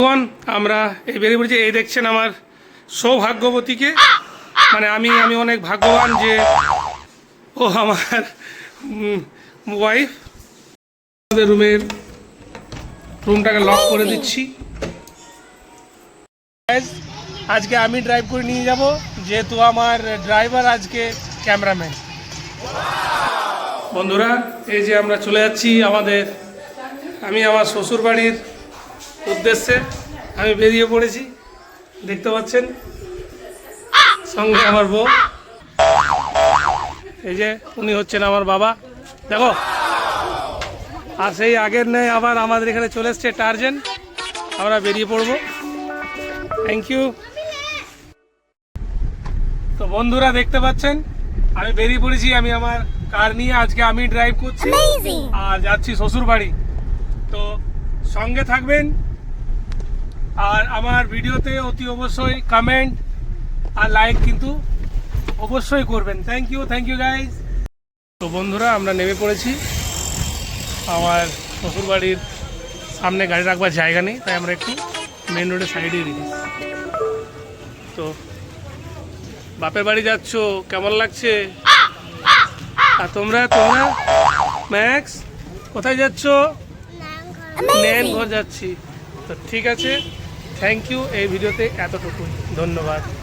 এখন আমরা এই বেরিয়ে পড়েছি। এই দেখছেন আমার সৌভাগ্যবতীকে, মানে আমি অনেক ভাগ্যবান যে ও আমার ওয়াইফ। আমাদের রুমটাকে লক করে দিচ্ছি। আজকে আমি ড্রাইভ করে নিয়ে যাব, যেহেতু আমার ড্রাইভার আজকে ক্যামেরাম্যান। বন্ধুরা, এই যে আমরা চলে যাচ্ছি আমি আমার শ্বশুর বাড়ির উদ্দেশ্যে আমি বেরিয়ে পড়েছি। দেখতে পাচ্ছেন সঙ্গে আমার বউ। এই যে উনি হচ্ছেন আমার বাবা, দেখো। আর সেই আগের নেই আবার আমাদের এখানে চলে এসছে টার্জেন। আমরা বেরিয়ে পড়বো। Thank you. তো বন্ধুরা দেখতে পাচ্ছেন আমি বেরিয়ে পড়েছি। আমি আমার কার নিয়ে আজকে আমি ড্রাইভ করছি আর যাচ্ছি শ্বশুর বাড়ি। তো সঙ্গে থাকবেন আর আমার ভিডিওতে অতি অবশ্যই কমেন্ট আর লাইক কিন্তু অবশ্যই করবেন। Thank you guys. তো বন্ধুরা আমরা নেমে পড়েছি। আমার শ্বশুর বাড়ির সামনে গাড়ি রাখবার জায়গা নেই, তাই আমরা একটু মেন রোডের সাইডেই রেখেছি। তো বাপের বাড়ি যাচ্ছ, কেমন লাগছে? আর তোমরা ম্যাক্স কোথায় যাচ্ছ? ন্যান ঘর যাচ্ছি। তো ঠিক আছে, থ্যাংক ইউ। এই ভিডিওতে এতটুকুই, ধন্যবাদ।